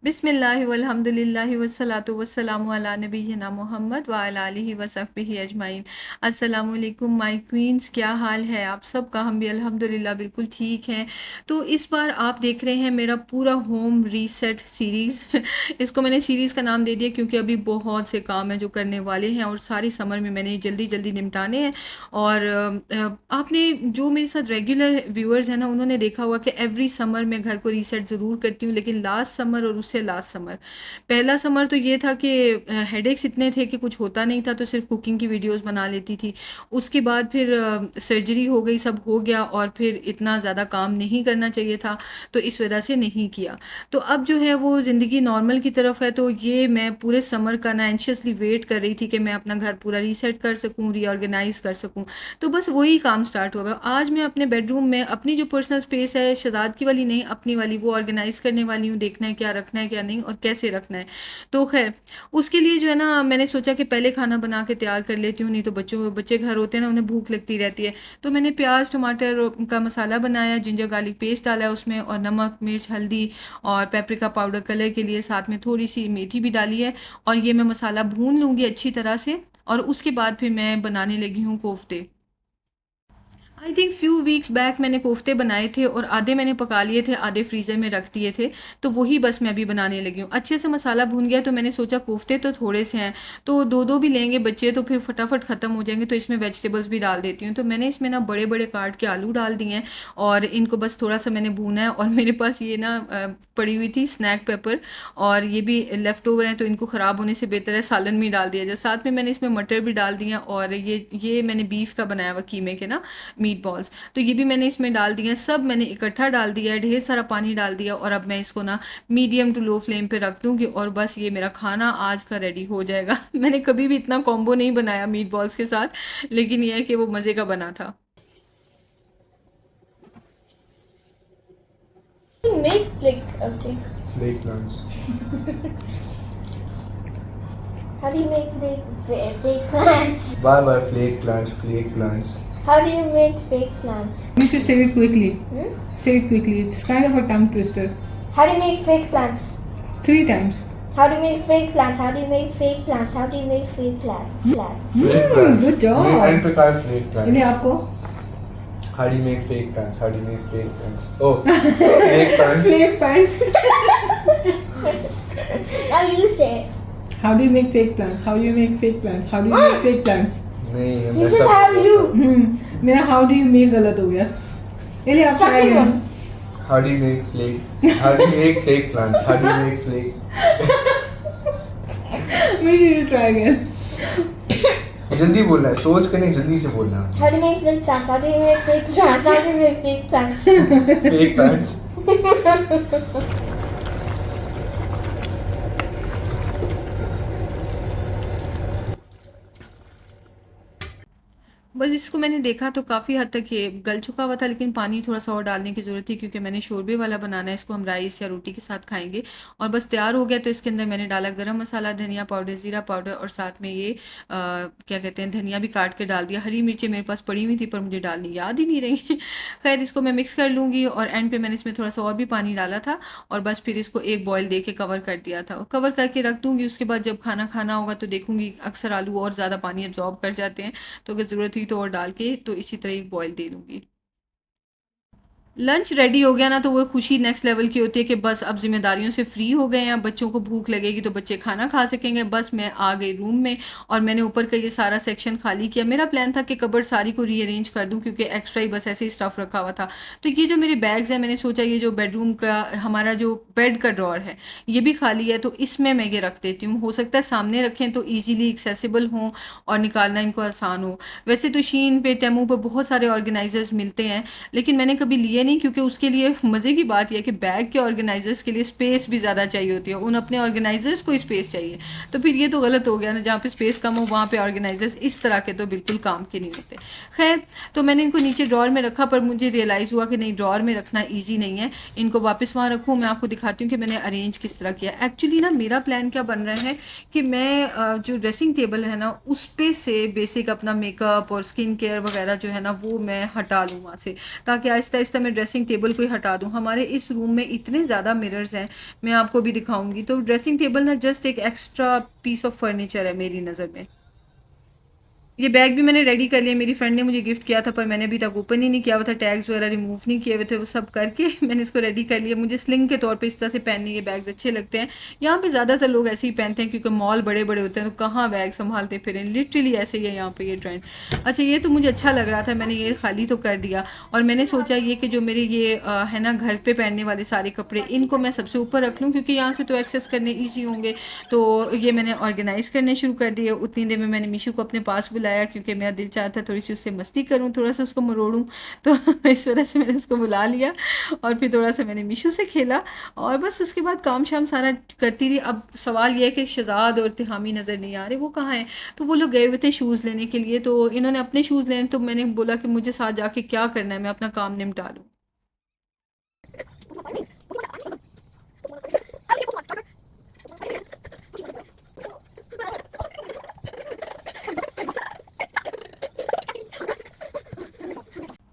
बिस्मिल्लाहि वल्हम्दुलिल्लाहि वस्सलातु वस्सलामु अला नबिय्यिना मोहम्मद व अला आलिहि व सहबिहि अजमाइन। अस्सलामु अलैकुम माय क्वींस, क्या हाल है आप सब का? हम भी अल्हम्दुलिल्लाह बिल्कुल ठीक हैं। तो इस बार आप देख रहे हैं मेरा पूरा होम रीसेट सीरीज़ इसको मैंने सीरीज़ का नाम दे दिया क्योंकि अभी बहुत से काम हैं जो करने वाले हैं और सारी समर में मैंने जल्दी जल्दी निपटाने हैं। और आपने जो मेरे साथ रेगुलर व्यूअर्स हैं ना, उन्होंने देखा हुआ कि एवरी समर मैं घर को रीसेट ज़रूर करती हूँ, लेकिन लास्ट समर और उससे लास्ट समर, पहला समर तो ये था कि हेडेक्स इतने थे कि कुछ होता नहीं था, तो सिर्फ कुकिंग की वीडियोस बना लेती थी। उसके बाद फिर सर्जरी हो गई, सब हो गया और फिर इतना ज़्यादा काम नहीं करना चाहिए था, तो इस वजह से नहीं किया। तो अब जो है वो ज़िंदगी नॉर्मल की तरफ है, तो ये मैं पूरे समर का ना एंशियसली वेट कर रही थी कि मैं अपना घर पूरा रीसेट कर सकूँ, रीऑर्गेनाइज़ कर सकूँ। तो बस वही काम स्टार्ट हुआ है। आज मैं अपने बेडरूम में अपनी जो पर्सनल स्पेस है, शहजाद की वाली नहीं अपनी वाली, वो ऑर्गेनाइज़ करने वाली हूँ, देखना है क्या रखना है क्या नहीं और कैसे रखना है। तो खैर उसके लिए जो है ना, मैंने सोचा कि पहले खाना बना के तैयार कर लेती हूँ, नहीं तो बच्चे घर होते हैं ना, उन्हें भूख लगती रहती है। तो मैंने प्याज टमाटर का मसाला बनाया, जिंजर गार्लिक पेस्ट डाला है उसमें, और नमक मिर्च हल्दी और पेपरिका पाउडर कलर के लिए, साथ में थोड़ी सी मेथी भी डाली है। और ये मैं मसाला भून लूँगी अच्छी तरह से, और उसके बाद फिर मैं बनाने लगी हूँ कोफ्ते। I think few weeks back मैंने कोफ्ते बनाए थे और आधे मैंने पका लिए थे, आधे फ्रीज़र में रख दिए थे। तो वही बस मैं अभी बनाने लगी हूँ। अच्छे से मसाला भून गया तो मैंने सोचा कोफ्ते तो थोड़े से हैं, तो दो दो भी लेंगे बच्चे तो फिर फटाफट ख़त्म हो जाएंगे, तो इसमें वेजिटेबल्स भी डाल देती हूँ। तो मैंने इसमें ना बड़े बड़े काट के आलू डाल दिए हैं और इनको बस थोड़ा सा मैंने भूना है। और मेरे पास ये ना पड़ी हुई थी स्नैक पेपर, और ये भी लेफ़्ट ओवर हैं, तो इनको ख़राब होने से बेहतर है सालन में डाल दिया जाए। साथ में मैंने इसमें मटर भी डाल दिए हैं, और ये मैंने बीफ का बनाया हुआ कीमे के ना मीट बॉल्स, तो ये भी मैंने इसमें डाल दिया है। सब मैंने इकट्ठा डाल दिया है, ढेर सारा पानी डाल दिया, और अब मैं इसको ना मीडियम टू लो फ्लेम पे रख दूंगी और बस ये मेरा खाना आज का रेडी हो जाएगा। मैंने कभी भी इतना कॉम्बो नहीं बनाया मीट बॉल्स के साथ, लेकिन यह है कि वो मज़े का बना था। Make flake a fake. Flake plants. How do you make fake plants? Bye bye flake plants, flake plants. How do you make fake plants? You should say it quickly. Hmm? Say it quickly. It's kind of a tongue twister. How do you make fake plants? 3 times. How do you make fake plants? How do you make fake plants? How do you make fake plants? Flake plants. good job. And prepare flake plants. इन्हें आपको How do you make fake plants? How do you make fake plants? Oh, flake plants. fake pants. Now you say it. How do you make fake plants? How do you make fake plants? How do you make fake plants? नहीं You mess said up how हो you. गया। मेरा how do you make गलत हो गया। इन्हें आप try Second again. one. How do you make flake? How do you make fake plants? How do you make flake? Maybe you try again. जल्दी बोलना है, सोच के नहीं, जल्दी से बोलना है। How do you make fake plants? How do you make fake plants? How do you make fake plants? Fake plants. बस इसको मैंने देखा तो काफ़ी हद तक ये गल चुका हुआ था, लेकिन पानी थोड़ा सा और डालने की ज़रूरत थी क्योंकि मैंने शोरबे वाला बनाना है। इसको हम राइस या रोटी के साथ खाएंगे। और बस तैयार हो गया तो इसके अंदर मैंने डाला गरम मसाला, धनिया पाउडर, ज़ीरा पाउडर, और साथ में ये क्या कहते हैं, धनिया भी काट के डाल दिया। हरी मिर्चें मेरे पास पड़ी हुई थी पर मुझे डालनी याद ही नहीं रही। खैर इसको मैं मिक्स कर लूँगी, और एंड पे मैंने इसमें थोड़ा सा और भी पानी डाला था, और बस फिर इसको एक बॉयल दे के कवर कर दिया था। कवर करके रख दूँगी। उसके बाद जब खाना खाना होगा तो देखूँगी, अक्सर आलू और ज़्यादा पानी एब्जॉर्ब कर जाते हैं, तो अगर ज़रूरत हुई तो और डाल के तो इसी तरह एक बॉयल दे दूँगी। लंच रेडी हो गया ना, तो वो खुशी नेक्स्ट लेवल की होती है कि बस अब जिम्मेदारियों से फ्री हो गए हैं। अब बच्चों को भूख लगेगी तो बच्चे खाना खा सकेंगे। बस मैं आ गई रूम में, और मैंने ऊपर का ये सारा सेक्शन खाली किया। मेरा प्लान था कि कबर्ड सारी को रीअरेंज कर दूं क्योंकि एक्स्ट्रा ही बस ऐसे ही स्टफ़ रखा हुआ था। तो ये जो मेरे बैग्स हैं, मैंने सोचा ये जो बेडरूम का हमारा जो बेड का ड्रॉर है ये भी खाली है, तो इसमें मैं ये रख देती हूँ। हो सकता है सामने रखें तो ईजिली एक्सेसिबल हों और निकालना इनको आसान हो। वैसे तो शीन पे, टेमू पर बहुत सारे ऑर्गेनाइजर्स मिलते हैं, लेकिन मैंने कभी लिए नहीं क्योंकि उसके लिए मज़े की बात यह है कि बैग के ऑर्गेनाइजर्स के लिए स्पेस भी ज़्यादा चाहिए होती है। उन अपने ऑर्गेनाइजर्स को स्पेस चाहिए, तो फिर ये तो गलत हो गया ना, जहाँ पे स्पेस कम हो वहाँ पे ऑर्गेनाइजर्स इस तरह के तो बिल्कुल काम के नहीं होते। खैर तो मैंने इनको नीचे ड्रॉर में रखा, पर मुझे रियलाइज़ हुआ कि नहीं, ड्रॉर में रखना ईजी नहीं है। इनको वापस वहाँ रखूँ। मैं आपको दिखाती हूँ कि मैंने अरेंज किस तरह किया। एक्चुअली ना मेरा प्लान क्या बन रहा है कि मैं जो ड्रेसिंग टेबल है ना, उस पे से बेसिक अपना मेकअप और स्किन केयर वगैरह जो है ना, वो मैं हटा लूँ वहाँ से, ताकि आहिस्ता आहिस्ता मैं ड्रेसिंग टेबल को ही हटा दूँ। हमारे इस रूम में इतने ज़्यादा मिरर्स हैं, मैं आपको भी दिखाऊंगी। तो ड्रेसिंग टेबल ना जस्ट एक एक्स्ट्रा पीस ऑफ फर्नीचर है मेरी नज़र में। ये बैग भी मैंने रेडी कर लिया, मेरी फ्रेंड ने मुझे गिफ्ट किया था, पर मैंने अभी तक ओपन ही नहीं किया हुआ था, टैग्स वगैरह रिमूव नहीं किए हुए थे, वो सब करके मैंने इसको रेडी कर लिया। मुझे स्लिंग के तौर पे इस तरह से पहनने ये बैग्स अच्छे लगते हैं। यहाँ पे ज़्यादातर लोग ऐसे ही पहनते हैं क्योंकि मॉल बड़े बड़े होते हैं, तो कहाँ बैग संभालते फिरें, लिटरली ऐसे ही है यहाँ पे ये ट्रेंड। अच्छा, ये तो मुझे अच्छा लग रहा था, मैंने ये खाली तो कर दिया। और मैंने सोचा ये कि जो मेरे ये है ना घर पे पहनने वाले सारे कपड़े, इनको मैं सबसे ऊपर रख लूँ क्योंकि यहाँ से तो एक्सेस करने ईजी होंगे। तो ये मैंने ऑर्गेनाइज़ करने शुरू कर दिए। उतनी देर में मैंने मीशू को अपने पास बुलाया क्योंकि मेरा दिल चाहता थोड़ी सी उससे मस्ती करूं, थोड़ा सा उसको मरोड़ूं। तो इस वजह से मैंने उसको बुला लिया और फिर थोड़ा सा मैंने मीशू से खेला और बस उसके बाद काम शाम सारा करती रही। अब सवाल ये है कि शहजाद और तिहामी नज़र नहीं आ रहे, वो कहाँ हैं? तो वो लोग गए हुए थे शूज़ लेने के लिए, तो इन्होंने अपने शूज़ लेने, तो मैंने बोला कि मुझे साथ जाके क्या करना है, मैं अपना काम निपटा लूँ।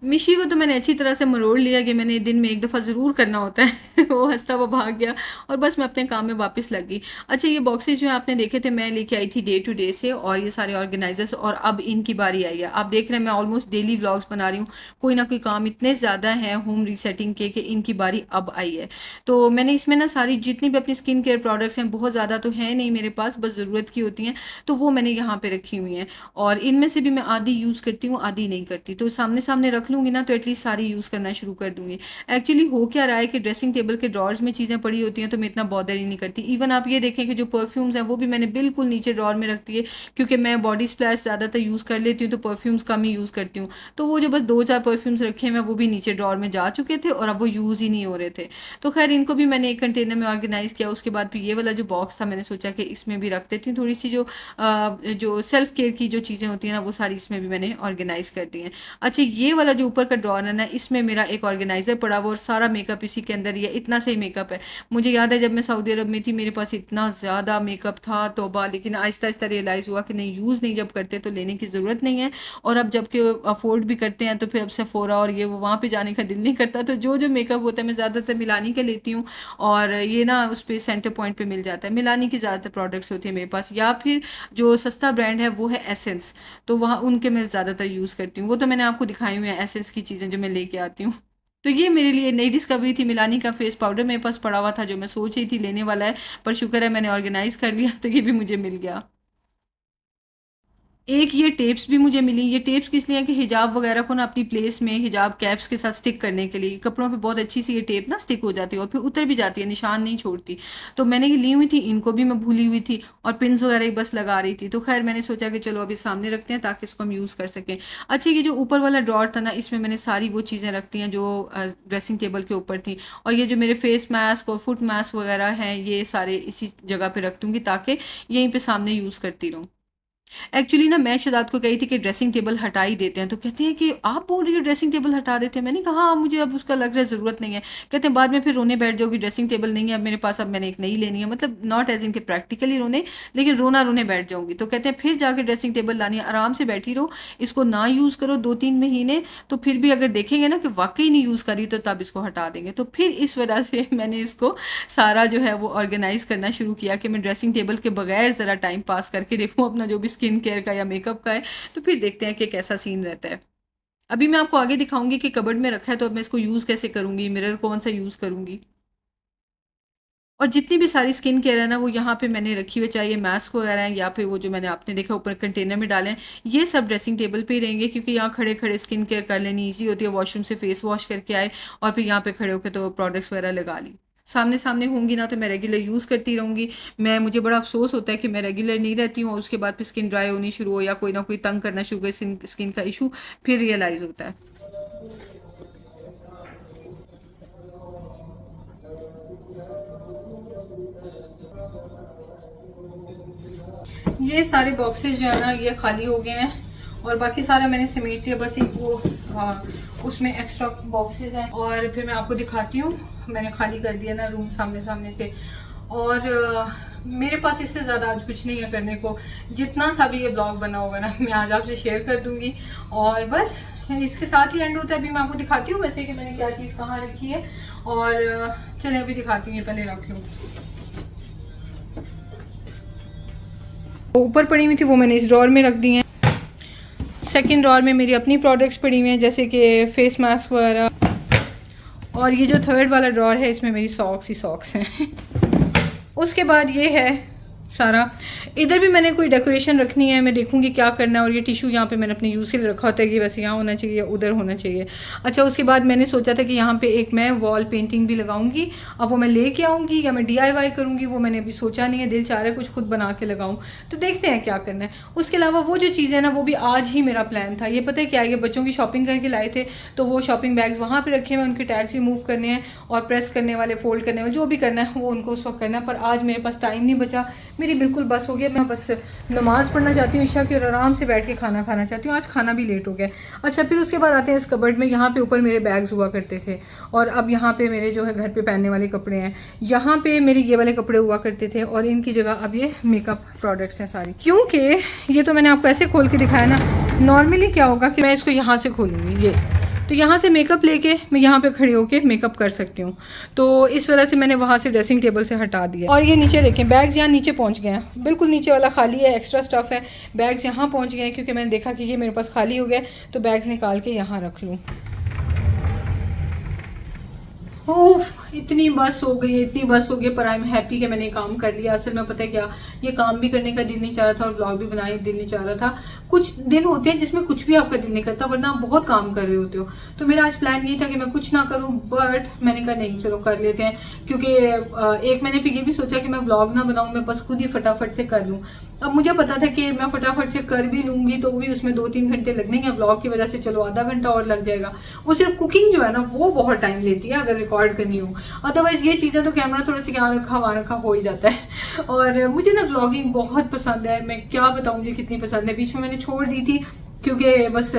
मिशी को तो मैंने अच्छी तरह से मरोड़ लिया कि मैंने दिन में एक दफ़ा ज़रूर करना होता है। वो हंसता हुआ भाग गया और बस मैं अपने काम में वापस लग गई। अच्छा, ये बॉक्सेस जो है आपने देखे थे, मैं लेके आई थी डे टू डे से, और ये सारे ऑर्गेनाइजर्स, और अब इनकी बारी आई है। आप देख रहे हैं मैं ऑलमोस्ट डेली व्लॉग्स बना रही हूँ, कोई ना कोई काम इतने ज़्यादा हैं होम रीसेटिंग के कि इनकी बारी अब आई है। तो मैंने इसमें ना सारी जितनी भी अपनी स्किन केयर प्रोडक्ट्स हैं, बहुत ज़्यादा तो है नहीं मेरे पास, बस ज़रूरत की होती हैं, तो वो मैंने यहाँ पे रखी हुई हैं। और इनमें से भी मैं आधी यूज़ करती हूँ, आधी नहीं करती, तो सामने सामने रख लूँगी ना तो एटलीस्ट सारी यूज़ करना शुरू कर दूँगी। एक्चुअली हो क्या रहा है कि ड्रेसिंग टेबल के ड्रॉर्स में चीज़ें पड़ी होती हैं तो मैं इतना बॉदर ही नहीं करती। इवन आप ये देखें कि जो परफ्यूम्स हैं वो भी मैंने बिल्कुल नीचे ड्रॉर में रख दिए क्योंकि मैं बॉडी स्प्लैश ज़्यादातर यूज़ कर लेती हूँ, तो परफ्यूम्स कम ही यूज़ करती हूँ। तो वो जो बस 2-4 परफ्यूम्स रखे हैं वो भी नीचे ड्रॉर में जा चुके थे और अब वो यूज़ ही नहीं हो रहे थे। तो खैर इनको भी मैंने एक कंटेनर में ऑर्गेनाइज़ किया। उसके बाद फिर ये वाला जो बॉक्स था मैंने सोचा कि इसमें भी रख देती हूँ थोड़ी सी जो सेल्फ केयर की जो चीज़ें होती हैं ना, वो सारी इसमें भी मैंने ऑर्गेनाइज़ कर दी हैं। अच्छा, ये वाला जो ऊपर का ड्रॉर है ना, इसमें मेरा एक ऑर्गेनाइज़र पड़ा हुआ और सारा मेकअप इसी के अंदर ही है। इतना सही मेकअप है। मुझे याद है जब मैं सऊदी अरब में थी मेरे पास इतना ज़्यादा मेकअप था, तौबा, लेकिन आहिस्ता आहिस्ता रियलाइज़ हुआ कि नहीं, यूज़ नहीं जब करते तो लेने की ज़रूरत नहीं है। और अब जबकि अफोर्ड भी करते हैं तो फिर अब सेफोरा और ये वो वहाँ पे जाने का दिल नहीं करता। तो जो मेकअप होता है मैं ज़्यादातर मिलानी का लेती हूँ, और ये ना उस पर सेंटर पॉइंट पे मिल जाता है। मिलानी की ज़्यादातर प्रोडक्ट्स होती है मेरे पास, या फिर जो सस्ता ब्रांड है वो है एसेंस, तो वहाँ उनके मैं ज़्यादातर यूज़ करती हूँ। वो तो मैंने आपको दिखाई हुई है एसेंस की चीज़ें जो मैं लेके आती हूँ। तो ये मेरे लिए नई डिस्कवरी थी। मिलानी का फेस पाउडर मेरे पास पड़ा हुआ था जो मैं सोच रही थी लेने वाला है, पर शुक्र है मैंने ऑर्गेनाइज कर लिया तो ये भी मुझे मिल गया। एक ये टेप्स भी मुझे मिली। ये टेप्स किस लिए हैं कि हिजाब वगैरह को ना अपनी प्लेस में हिजाब कैप्स के साथ स्टिक करने के लिए, कपड़ों पे बहुत अच्छी सी ये टेप ना स्टिक हो जाती है और फिर उतर भी जाती है, निशान नहीं छोड़ती। तो मैंने ये ली हुई थी, इनको भी मैं भूली हुई थी और पिन्स वगैरह ही बस लगा रही थी। तो खैर मैंने सोचा कि चलो अभी सामने रखते हैं ताकि इसको हम यूज़ कर सकें। अच्छा, ये जो ऊपर वाला ड्रॉर था ना, इसमें मैंने सारी वो चीज़ें रखती हैं जो ड्रेसिंग टेबल के ऊपर थी, और ये जो मेरे फेस मास्क और फुट मास्क वगैरह हैं ये सारे इसी जगह पे रख दूँगी ताकि यहीं पे सामने यूज़ करती रहूँ। एक्चुअली ना मैं शहजाद को कही थी कि ड्रेसिंग टेबल हटा ही देते हैं, तो कहते हैं कि आप बोल रही हो ड्रेसिंग टेबल हटा देते हैं। मैंने कहा हाँ, मुझे अब उसका लग रहा है ज़रूरत नहीं है। कहते हैं बाद में फिर रोने बैठ जाओगी, ड्रेसिंग टेबल नहीं है अब मेरे पास, अब मैंने एक नई लेनी है। मतलब नॉट एज इनके प्रैक्टिकली रोने, लेकिन रोने बैठ जाऊंगी। तो कहते हैं फिर जाके ड्रेसिंग टेबल लानी है, आराम से बैठी रहो, इसको ना यूज़ करो 2-3 महीने, तो फिर भी अगर देखेंगे ना कि वाकई नहीं यूज़ करी तो तब इसको हटा देंगे। तो फिर इस वजह से मैंने इसको सारा जो है वो ऑर्गेनाइज करना शुरू किया कि मैं ड्रेसिंग टेबल के बगैर ज़रा टाइम पास करके देखूँ अपना जो भी स्किन केयर का या मेकअप का है, तो फिर देखते हैं कि कैसा सीन रहता है। अभी मैं आपको आगे दिखाऊंगी कि कबर्ड में रखा है तो अब मैं इसको यूज़ कैसे करूंगी, मिरर कौन सा यूज़ करूंगी। और जितनी भी सारी स्किन केयर है ना वो यहाँ पे मैंने रखी हुई, चाहे ये मास्क वगैरह हैं या फिर वो जो मैंने आपने देखा ऊपर कंटेनर में डाले हैं, ये सब ड्रेसिंग टेबल पे ही रहेंगे क्योंकि यहाँ खड़े खड़े स्किन केयर कर लेनी ईजी होती है। वॉशरूम से फेस वॉश करके आए और फिर यहाँ पे खड़े होकर तो प्रोडक्ट्स वगैरह लगा ली। सामने सामने होंगी ना तो मैं रेगुलर यूज़ करती रहूँगी। मुझे बड़ा अफसोस होता है कि मैं रेगुलर नहीं रहती हूँ और उसके बाद फिर स्किन ड्राई होनी शुरू हो या कोई ना कोई तंग करना शुरू हो, स्किन का इशू फिर रियलाइज़ होता है। ये सारे बॉक्सेस जो है ना ये खाली हो गए हैं और बाकी सारा मैंने समेट लिया, बस एक वो उसमें एक्स्ट्रा बॉक्सेस हैं। और फिर मैं आपको दिखाती हूँ, मैंने खाली कर दिया ना रूम सामने सामने से। और मेरे पास इससे ज़्यादा आज कुछ नहीं है करने को। जितना सा भी ये ब्लॉग बना होगा ना मैं आज आपसे शेयर कर दूंगी, और बस इसके साथ ही एंड होता है। अभी मैं आपको दिखाती हूँ वैसे कि मैंने क्या चीज़ कहाँ रखी है, और चलिए अभी दिखाती हूँ, ये पहले रख लूँ। ऊपर पड़ी हुई थी वो मैंने इस ड्रॉर में रख दी हैं। सेकंड ड्रॉर में मेरी अपनी प्रोडक्ट्स पड़ी हुई हैं जैसे कि फेस मास्क वगैरह, और ये जो थर्ड वाला ड्रॉर है इसमें मेरी सॉक्स ही सॉक्स हैं। उसके बाद ये है सारा, इधर भी मैंने कोई डेकोरेशन रखनी है, मैं देखूंगी क्या करना है। और ये टिश्यू यहाँ पे मैंने अपने यूज़ के लिए रखा होता है कि बस यहाँ होना चाहिए, उधर होना चाहिए। अच्छा, उसके बाद मैंने सोचा था कि यहाँ पे एक मैं वॉल पेंटिंग भी लगाऊंगी। अब वो मैं लेके आऊँगी या मैं DIY करूँगी वो मैंने अभी सोचा नहीं है, दिल चाह रहा है कुछ खुद बना के लगाऊँ, तो देखते हैं क्या करना है। उसके अलावा वो जो चीज़ें ना वो भी आज ही मेरा प्लान था। ये पता है क्या, ये बच्चों की शॉपिंग करके लाए थे, तो वो शॉपिंग बैग्स वहाँ पर रखे हुए, उनके टैग्स रिमूव करने हैं और प्रेस करने वाले, फोल्ड करने वाले, जो भी करना है वो उनको उस वक्त करना है। पर आज मेरे पास टाइम नहीं बचा, मेरी बिल्कुल बस हो गया। मैं बस नमाज़ पढ़ना चाहती हूँ ईशा की, और आराम से बैठ के खाना खाना चाहती हूँ। आज खाना भी लेट हो गया। अच्छा, फिर उसके बाद आते हैं इस कबर्ड में। यहाँ पे ऊपर मेरे बैग्स हुआ करते थे, और अब यहाँ पे मेरे जो है घर पे पहनने वाले कपड़े हैं। यहाँ पे मेरे ये वाले कपड़े हुआ करते थे, और इनकी जगह अब ये मेकअप प्रोडक्ट्स हैं सारी। क्योंकि ये तो मैंने आपको ऐसे खोल के दिखाया ना, नॉर्मली क्या होगा कि मैं इसको यहाँ से खोलूँगी, ये तो यहाँ से मेकअप लेके मैं यहाँ पे खड़ी होके मेकअप कर सकती हूँ। तो इस वजह से मैंने वहाँ से ड्रेसिंग टेबल से हटा दिया। और ये नीचे देखें, बैग्स यहाँ नीचे पहुँच गए हैं, बिल्कुल नीचे वाला खाली है, एक्स्ट्रा स्टफ़ है। बैग्स यहाँ पहुँच गए हैं क्योंकि मैंने देखा कि ये मेरे पास खाली हो गया, तो बैग्स निकाल के यहाँ रख लूँ। ओह, इतनी बस हो गई, इतनी बस हो गई, पर आई एम हैप्पी कि मैंने काम कर लिया। असल में पता है क्या, ये काम भी करने का दिल नहीं चाह रहा था और ब्लॉग भी बनाने का दिल नहीं चाह रहा था। कुछ दिन होते हैं जिसमें कुछ भी आपका दिल नहीं करता, वरना आप बहुत काम कर रहे होते हो। तो मेरा आज प्लान ये था कि मैं कुछ ना करूं, बट मैंने कहा नहीं चलो कर लेते हैं। क्योंकि एक मैंने फिर ये भी सोचा कि मैं ब्लॉग ना बनाऊं, मैं बस खुद ही फटाफट से कर लूँ। अब मुझे पता था कि मैं फटाफट से कर भी लूंगी तो भी उसमें 2-3 घंटे लगने हैं, ब्लॉग की वजह से चलो आधा घंटा और लग जाएगा। वो सिर्फ कुकिंग जो है ना वो बहुत टाइम लेती है अगर रिकॉर्ड करनी हो, अदरवाइज ये चीज़ें तो कैमरा थोड़ा सा यहाँ रखा वहाँ रखा हो ही जाता है। और मुझे ना व्लॉगिंग बहुत पसंद है, मैं क्या बताऊँ मुझे कितनी पसंद है। बीच में मैंने छोड़ दी थी क्योंकि बस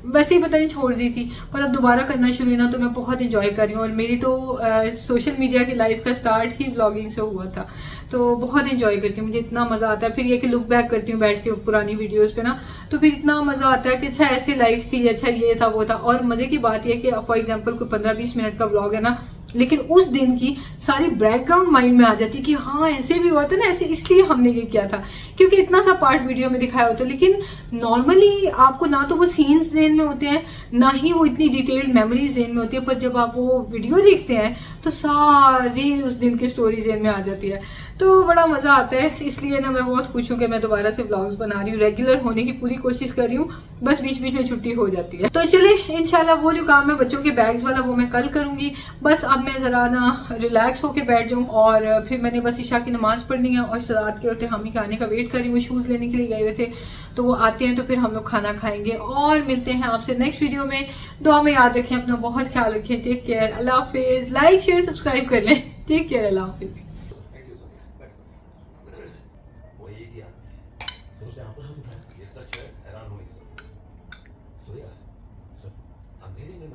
वैसे ही पता नहीं छोड़ दी थी, पर अब दोबारा करना शुरू हुई ना तो मैं बहुत इंजॉय कर रही हूँ। और मेरी तो सोशल मीडिया की लाइफ का स्टार्ट ही व्लॉगिंग से हुआ था, तो बहुत इंजॉय करती हूँ, मुझे इतना मज़ा आता है। फिर ये कि लुक बैक करती हूँ बैठ के पुरानी वीडियोस पे ना, तो फिर इतना मज़ा आता है कि अच्छा ऐसी लाइफ थी, अच्छा ये था वो था। और मज़े की बात यह कि फॉर एग्जाम्पल कोई 15-20 मिनट का व्लॉग है ना, लेकिन उस दिन की सारी बैकग्राउंड माइंड में आ जाती है कि हाँ ऐसे भी हुआ था ना, ऐसे इसलिए हमने ये किया था, क्योंकि इतना सा पार्ट वीडियो में दिखाया होता है। लेकिन नॉर्मली आपको ना तो वो सीन्स जेन में होते हैं, ना ही वो इतनी डिटेल्ड मेमोरीज जेन में होती है, पर जब आप वो वीडियो देखते हैं तो सारी उस दिन की स्टोरी जेन में आ जाती है, तो बड़ा मज़ा आता है। इसलिए ना मैं बहुत खुश हूँ कि मैं दोबारा से व्लॉग्स बना रही हूँ, रेगुलर होने की पूरी कोशिश कर रही हूँ, बस बीच बीच में छुट्टी हो जाती है। तो चलिए इंशाल्लाह वो जो काम है बच्चों के बैग्स वाला वो मैं कल करूँगी। बस अब मैं ज़रा ना रिलैक्स होकर बैठ जाऊँ, और फिर मैंने बस ईशा की नमाज़ पढ़नी है, और शरात के और हामी के आने का वेट कर रही हूँ। शूज़ लेने के लिए गए हुए थे, तो वो आते हैं तो फिर हम लोग खाना खाएंगे, और मिलते हैं आपसे नेक्स्ट वीडियो में। दुआ में याद रखें, अपना बहुत ख्याल रखें, टेक केयर, अल्लाह हाफिज़। लाइक शेयर सब्सक्राइब कर लें, टेक केयर, अल्लाह हाफिज़। वो एक ही आदमी है, सोचते हैं आपको ये सच है, हैरान होने की जरूरत है। सूर्या, अंधेरे में